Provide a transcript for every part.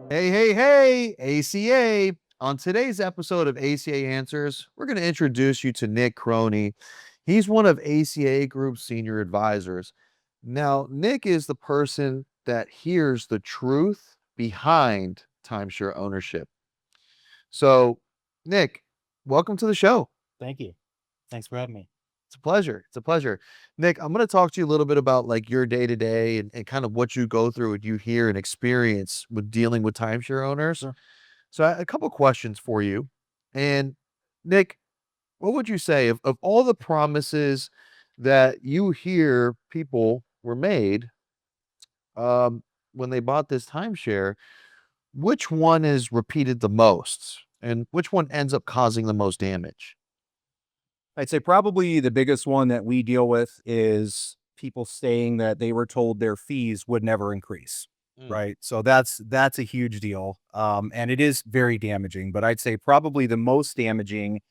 Hey, hey, hey, ACA. On today's episode of ACA Answers, we're going to introduce you to Nick Croney. He's one of ACA Group's senior advisors. Now, Nick is the person that hears the truth behind timeshare ownership. So, Nick, welcome to the show. Thank you. Thanks for having me. It's a pleasure. It's a pleasure. Nick, I'm going to talk to you a little bit about like your day to day and kind of what you go through and you hear and experience with dealing with timeshare owners. Sure. So a couple questions for you. And Nick, what would you say of all the promises that you hear people were made um, when they bought this timeshare, which one is repeated the most and which one ends up causing the most damage? I'd say probably the biggest one that we deal with is people saying that they were told their fees would never increase. Mm. Right. So that's a huge deal. And it is very damaging. But I'd say probably the most damaging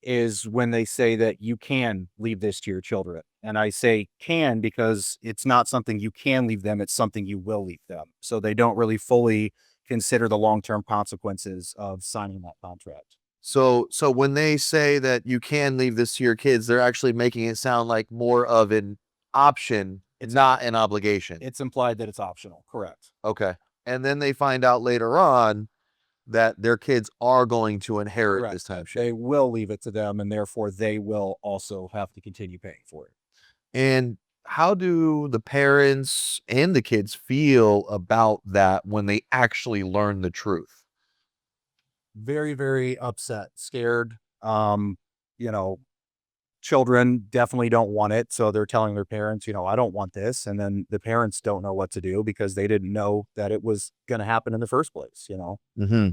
is when they say that you can leave this to your children. And I say can because it's not something you can leave them, it's something you will leave them. So they don't really fully consider the long-term consequences of signing that contract. So when they say that you can leave this to your kids, they're actually making it sound like more of an option, It's not an obligation. it's implied that it's optional. Correct. Okay. And then they find out later on that their kids are going to inherit Correct. this timeshare. They will leave it to them, and therefore they will also have to continue paying for it. And how do the parents and the kids feel about that when they actually learn the truth? Very, very upset, scared. You know, children definitely don't want it. So they're telling their parents, I don't want this. And then the parents don't know what to do because they didn't know that it was going to happen in the first place. Hmm.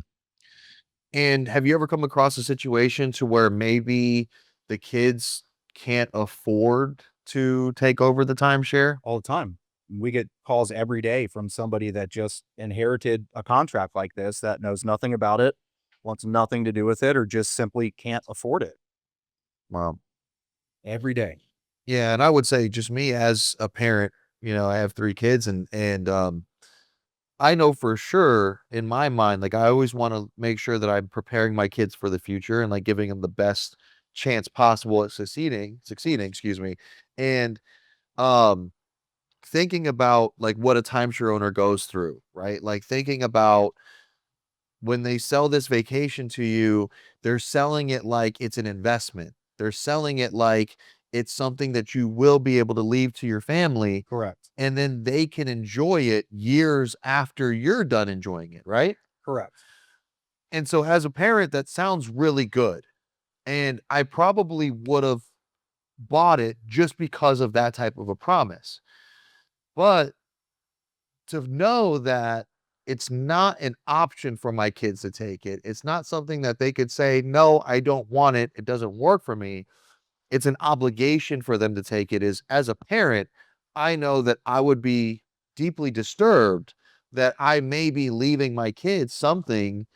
And have you ever come across a situation to where maybe the kids can't afford to take over the timeshare? All the time. We get calls every day from somebody that just inherited a contract like this that knows nothing about it, wants nothing to do with it, or just simply can't afford it Wow. every day. Yeah, and I would say just me as a parent, I have 3 kids and I know for sure in my mind, like I always want to make sure that I'm preparing my kids for the future and like giving them the best chance possible at succeeding, excuse me. And um thinking about like what a timeshare owner goes through, right? Like thinking about when they sell this vacation to you, they're selling it like it's an investment. They're selling it like it's something that you will be able to leave to your family, Correct. and then they can enjoy it years after you're done enjoying it, right? Correct. And so as a parent, that sounds really good. And I probably would have bought it just because of that type of a promise. But to know that it's not an option for my kids to take it, it's not something that they could say, no, I don't want it. It doesn't work for me. It's an obligation for them to take it. Is as a parent, I know that I would be deeply disturbed that I may be leaving my kids something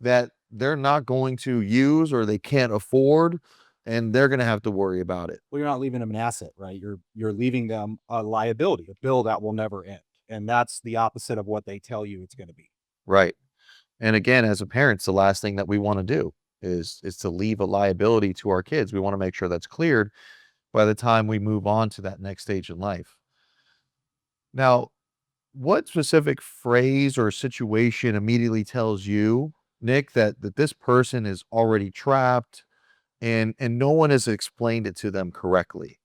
that they're not going to use or they can't afford and they're going to have to worry about it. Well, you're not leaving them an asset, right? You're leaving them a liability, a bill that will never end. And that's the opposite of what they tell you it's going to be. Right. And again, as a parent, it's the last thing that we want to do is to leave a liability to our kids. We want to make sure that's cleared by the time we move on to that next stage in life. Now, what specific phrase or situation immediately tells you, Nick, that this person is already trapped and no one has explained it to them correctly?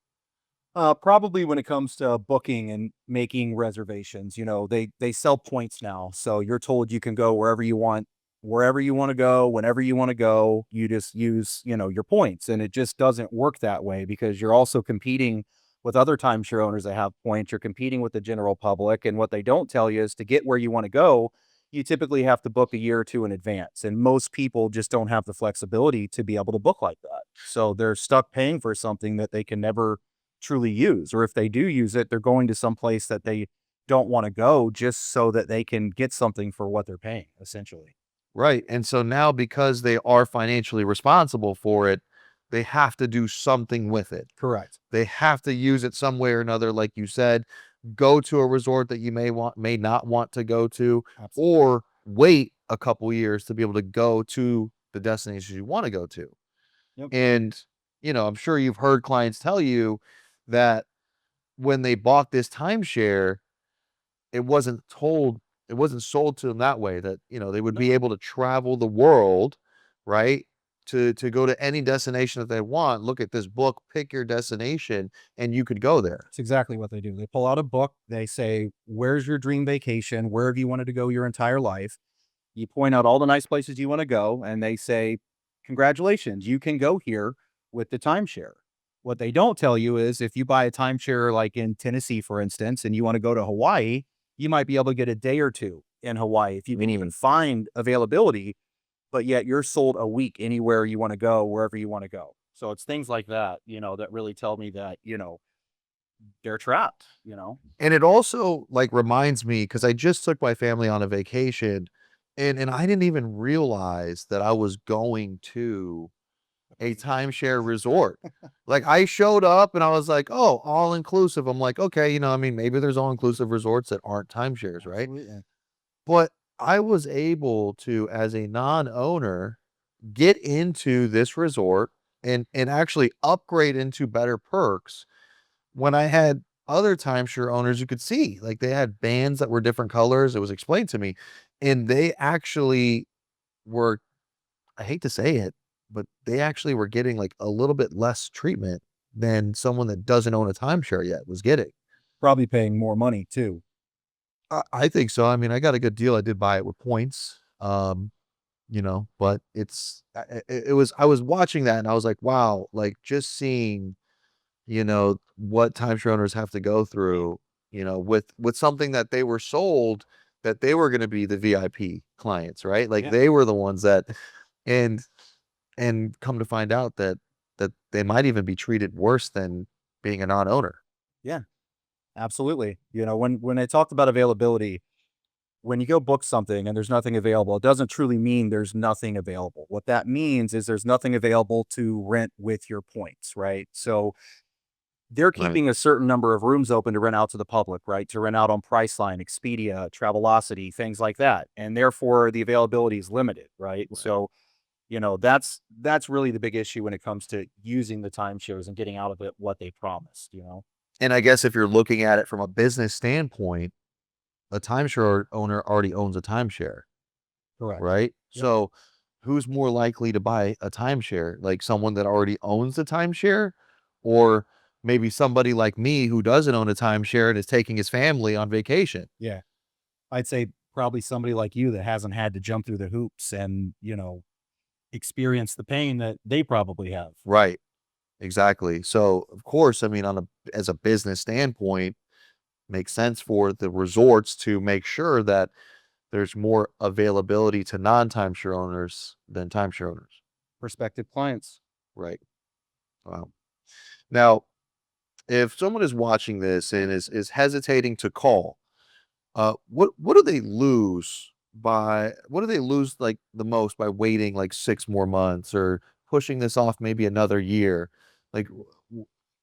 Probably when it comes to booking and making reservations, they sell points now. So you're told you can go wherever you want to go, whenever you want to go. You just use, your points. And it just doesn't work that way because you're also competing with other timeshare owners that have points. You're competing with the general public. And what they don't tell you is to get where you want to go, you typically have to book a year or two in advance. And most people just don't have the flexibility to be able to book like that. So they're stuck paying for something that they can never truly use. Or if they do use it, they're going to some place that they don't want to go just so that they can get something for what they're paying, essentially. Right. And so now because they are financially responsible for it, they have to do something with it. Correct. They have to use it some way or another, like you said, go to a resort that you may not want to go to, Absolutely. or wait a couple years to be able to go to the destinations you want to go to. Yep. And, I'm sure you've heard clients tell you that when they bought this timeshare, it wasn't told, it wasn't sold to them that way, that, they would be No, able to travel the world, right? To go to any destination that they want. Look at this book, pick your destination, and you could go there. it's exactly what they do. They pull out a book. They say, "Where's your dream vacation? Where have you wanted to go your entire life?" You point out all the nice places you want to go, and they say, "Congratulations, you can go here with the timeshare." What they don't tell you is if you buy a timeshare like in Tennessee, for instance, and you want to go to Hawaii, you might be able to get a day or two in Hawaii if you can even find availability, but yet you're sold a week anywhere you want to go, wherever you want to go. So it's things like that, that really tell me that, they're trapped. And it also like reminds me, because I just took my family on a vacation, and I didn't even realize that I was going to a timeshare resort. Like, I showed up and I was like, oh, all inclusive. I'm like, okay, I mean, maybe there's all inclusive resorts that aren't timeshares, right? Absolutely. But I was able to, as a non-owner, get into this resort and actually upgrade into better perks when I had other timeshare owners. You could see, like, they had bands that were different colors. It was explained to me, and they actually were, I hate to say it, but they actually were getting like a little bit less treatment than someone that doesn't own a timeshare yet was getting. Probably paying more money too. I think so. I mean, I got a good deal. I did buy it with points. But it was, I was watching that and I was like, wow, like, just seeing, what timeshare owners have to go through, with something that they were sold, that they were going to be the VIP clients, right? Like, Yeah. they were the ones that, and come to find out that they might even be treated worse than being a non-owner. Yeah, absolutely. When I talked about availability, when you go book something and there's nothing available, it doesn't truly mean there's nothing available. What that means is there's nothing available to rent with your points, right? So they're Right. keeping a certain number of rooms open to rent out to the public, right? To rent out on Priceline, Expedia, Travelocity, things like that. And therefore the availability is limited, right? Right. So, that's really the big issue when it comes to using the timeshares and getting out of it what they promised. And I guess if you're looking at it from a business standpoint, a timeshare owner already owns a timeshare, Correct. right? Yep. So who's more likely to buy a timeshare? Like, someone that already owns the timeshare, or maybe somebody like me who doesn't own a timeshare and is taking his family on vacation? Yeah. I'd say probably somebody like you that hasn't had to jump through the hoops and, experience the pain that they probably have. Right. Exactly. So, of course, I mean, as a business standpoint, makes sense for the resorts to make sure that there's more availability to non-timeshare owners than timeshare owners. Prospective clients. Right. Wow. Now, if someone is watching this and is hesitating to call, what do they lose what do they lose, like, the most by waiting like 6 more months, or pushing this off maybe another year? Like,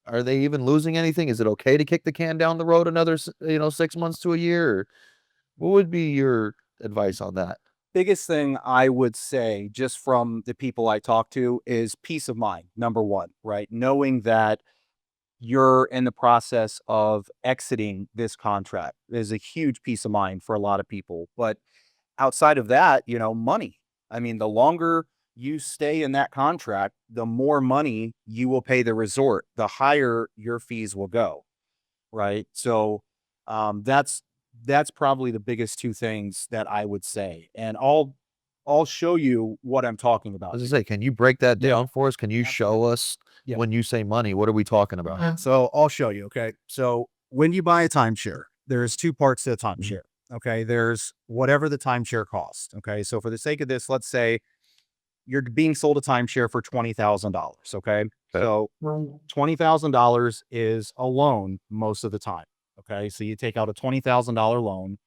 are they even losing anything? Is it okay to kick the can down the road another 6 months to a year? Or what would be your advice on that? Biggest thing I would say, just from the people I talk to, is peace of mind. Number one, right? Knowing that you're in the process of exiting this contract is a huge peace of mind for a lot of people. But outside of that, money. I mean, the longer you stay in that contract, the more money you will pay the resort, the higher your fees will go. Right. So that's probably the biggest two things that I would say. And I'll show you what I'm talking about As I here. say, can you break that Yeah. down for us? Can you show Absolutely. us, Yeah. when you say money, what are we talking about? So I'll show you. Okay. So when you buy a timeshare, there's two parts to the timeshare. Okay. There's whatever the timeshare costs. Okay. So for the sake of this, let's say you're being sold a timeshare for $20,000. Okay. Okay. So $20,000 is a loan most of the time. Okay. So you take out a $20,000 loan,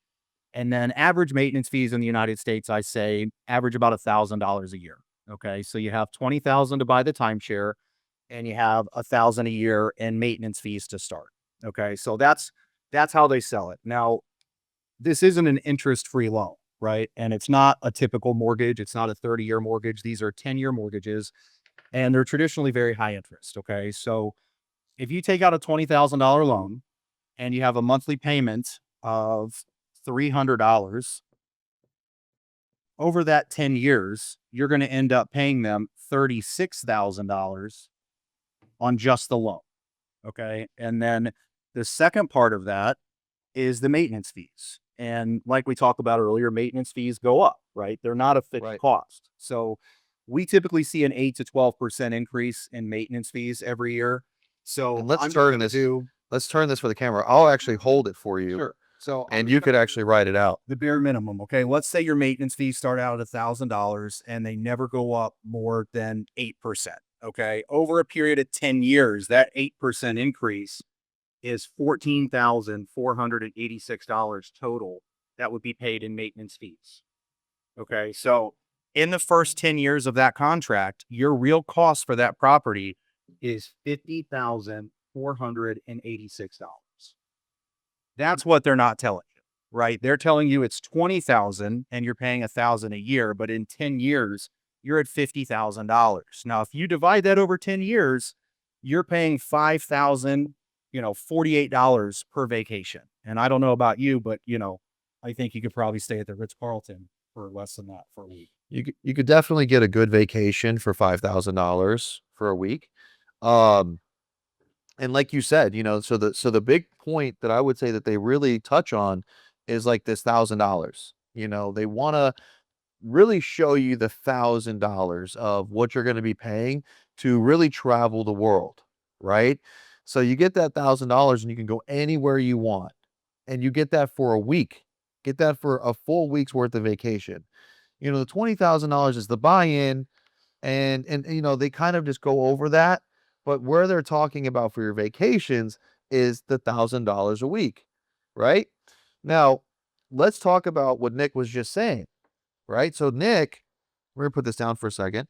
and then average maintenance fees in the United States, I say average about $1,000 a year. Okay. So you have 20,000 to buy the timeshare, and you have 1,000 a year in maintenance fees to start. Okay. So that's how they sell it. Now, this isn't an interest-free loan. right? And it's not a typical mortgage. It's not a 30-year mortgage. These are 10-year mortgages, and they're traditionally very high interest. Okay. So if you take out a $20,000 loan and you have a monthly payment of $300 over that 10 years, you're going to end up paying them $36,000 on just the loan. Okay. And then the second part of that is the maintenance fees. And like we talked about earlier, maintenance fees go up, right? They're not a fixed Right. cost. So we typically see an 8 to 12% increase in maintenance fees every year. So And I'm just going to do, let's turn this for the camera. I'll actually hold it for you sure. So I'm and just you going could to actually write it out. the bare minimum. Okay. Let's say your maintenance fees start out at $1,000 and they never go up more than 8%. Okay. Over a period of 10 years, that 8% increase is $14,486 total that would be paid in maintenance fees. Okay. So in the first 10 years of that contract, your real cost for that property is $50,486. That's what they're not telling you, right? They're telling you it's 20,000 and you're paying 1,000 a year, but in 10 years, you're at $50,000. Now, if you divide that over 10 years, you're paying $5,048 per vacation. And I don't know about you, but I think you could probably stay at the Ritz-Carlton for less than that for a week. You could definitely get a good vacation for $5,000 for a week. Um, and like you said, so the big point that I would say that they really touch on is like this $1,000. They want to really show you the $1,000 of what you're going to be paying to really travel the world, right? So you get that $1,000 and you can go anywhere you want, and you get that for a week. Get that for a full week's worth of vacation. The $20,000 is the buy-in, and they kind of just go over that, but where they're talking about for your vacations is the $1,000 a week, right? Now, let's talk about what Nick was just saying, right? So Nick, we're gonna put this down for a second.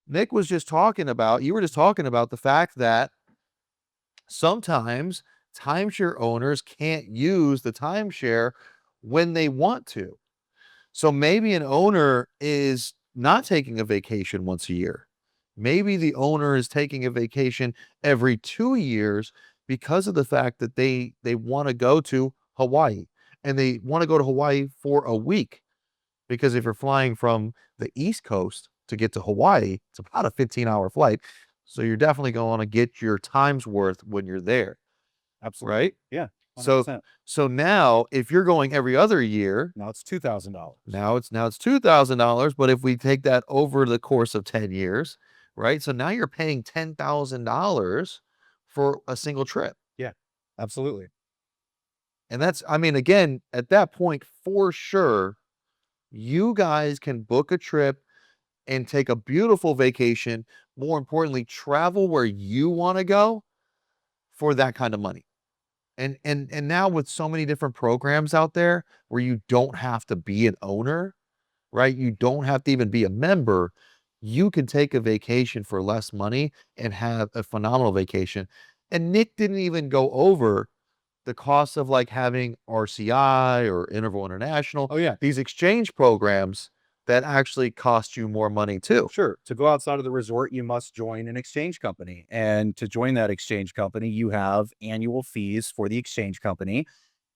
Nick was just talking about, you were just talking about the fact that sometimes timeshare owners can't use the timeshare when they want to. So maybe an owner is not taking a vacation once a year. Maybe the owner is taking a vacation every 2 years because of the fact that they want to go to Hawaii, and they want to go to Hawaii for a week, because if you're flying from the East Coast to get to Hawaii, it's about a 15-hour flight. So you're definitely going to get your time's worth when you're there, Absolutely. right? Yeah. So 100%. so now if you're going every other year, Now it's $2,000. now it's $2,000, but if we take that over the course of 10 years, right? So now you're paying $10,000 for a single trip. Yeah, absolutely. And that's, I mean, again, at that point, for sure, you guys can book a trip and take a beautiful vacation. More importantly, travel where you want to go for that kind of money. And now with so many different programs out there where you don't have to be an owner, right? You don't have to even be a member. You can take a vacation for less money and have a phenomenal vacation. And Nick didn't even go over the cost of like having RCI or Interval International, Oh, yeah. these exchange programs that actually cost you more money too. Sure. To go outside of the resort, you must join an exchange company. And to join that exchange company, you have annual fees for the exchange company.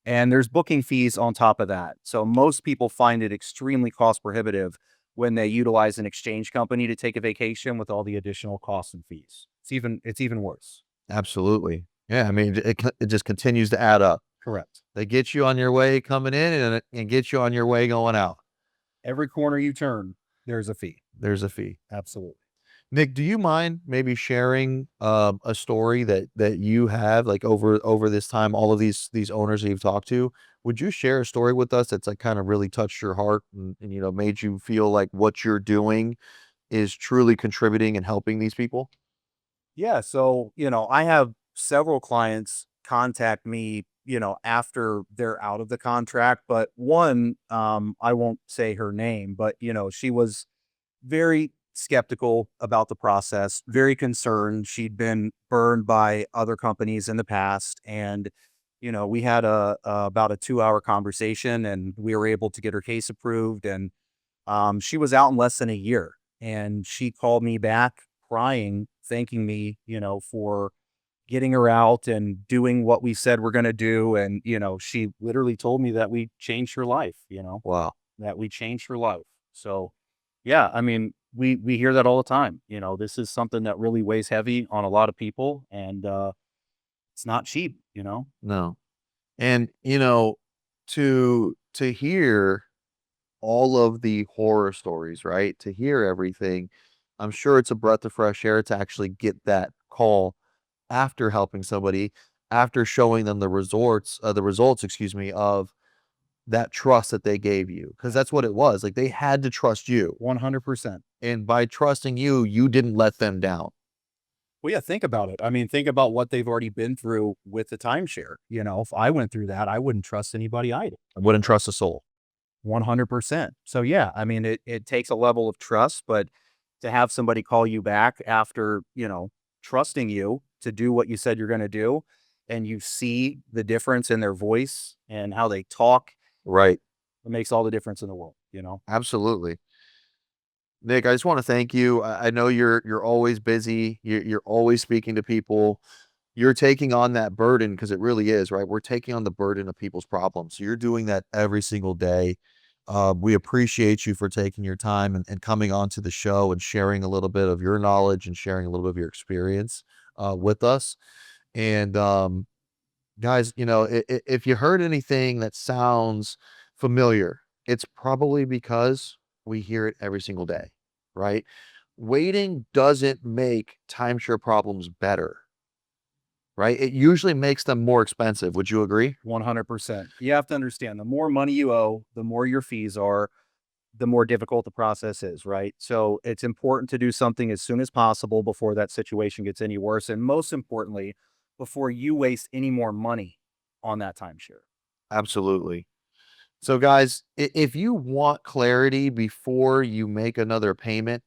And there's booking fees on top of that. So most people find it extremely cost prohibitive when they utilize an exchange company to take a vacation with all the additional costs and fees. It's even worse. Absolutely. Yeah, I mean, it just continues to add up. Correct. They get you on your way coming in, and get you on your way going out. Every corner you turn, there's a fee. There's a fee. Absolutely. Nick, do you mind maybe sharing a story that you have, like, over this time, all of these owners that you've talked to? Would you share a story with us that's like kind of really touched your heart, and made you feel like what you're doing is truly contributing and helping these people? Yeah. So, I have several clients contact me, after they're out of the contract. But one, I won't say her name, but, she was very skeptical about the process, very concerned. She'd been burned by other companies in the past. And we had about a 2-hour conversation, and we were able to get her case approved. And she was out in less than a year, and she called me back crying, thanking me, for getting her out and doing what we said we're going to do. And, she literally told me that we changed her life, Wow. that we changed her life. So, yeah, I mean, we hear that all the time. This is something that really weighs heavy on a lot of people, and it's not cheap. No. And, to hear all of the horror stories, right? To hear everything, I'm sure it's a breath of fresh air to actually get that call after helping somebody, after showing them the results, excuse me, of that trust that they gave you. Because that's what it was. Like, they had to trust you. 100%. And by trusting you, you didn't let them down. Well, yeah, think about it. I mean, think about what they've already been through with the timeshare. If I went through that, I wouldn't trust anybody either. I wouldn't trust a soul. 100%. So, yeah, I mean, it takes a level of trust, but to have somebody call you back after, trusting you to do what you said you're going to do, and you see the difference in their voice and how they talk, Right. it makes all the difference in the world. Absolutely. Nick, I just want to thank you. I know you're always busy. You're always speaking to people. You're taking on that burden, because it really is, right? We're taking on the burden of people's problems. So you're doing that every single day. We appreciate you for taking your time and coming onto the show and sharing a little bit of your knowledge and sharing a little bit of your experience with us. And guys, if you heard anything that sounds familiar, it's probably because we hear it every single day, right? Waiting doesn't make timeshare problems better, right? It usually makes them more expensive. Would you agree? 100%. You have to understand, the more money you owe, the more your fees are, the more difficult the process is, right? So it's important to do something as soon as possible before that situation gets any worse. And most importantly, before you waste any more money on that timeshare. Absolutely. So, guys, if you want clarity before you make another payment,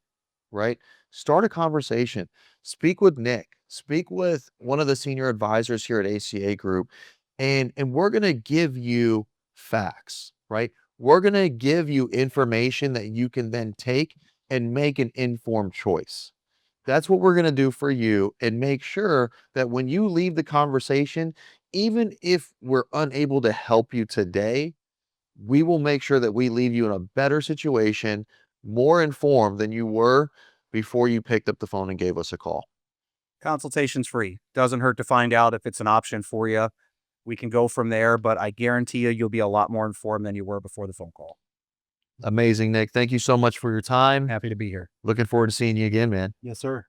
right? Start a conversation. Speak with Nick. Speak with one of the senior advisors here at ACA Group, and we're going to give you facts, right? We're going to give you information that you can then take and make an informed choice. That's what we're going to do for you, and make sure that when you leave the conversation, even if we're unable to help you today, we will make sure that we leave you in a better situation, more informed than you were before you picked up the phone and gave us a call. Consultation's free. Doesn't hurt to find out if it's an option for you. We can go from there, but I guarantee you'll be a lot more informed than you were before the phone call. Amazing, Nick. Thank you so much for your time. Happy to be here. Looking forward to seeing you again, man. Yes, sir.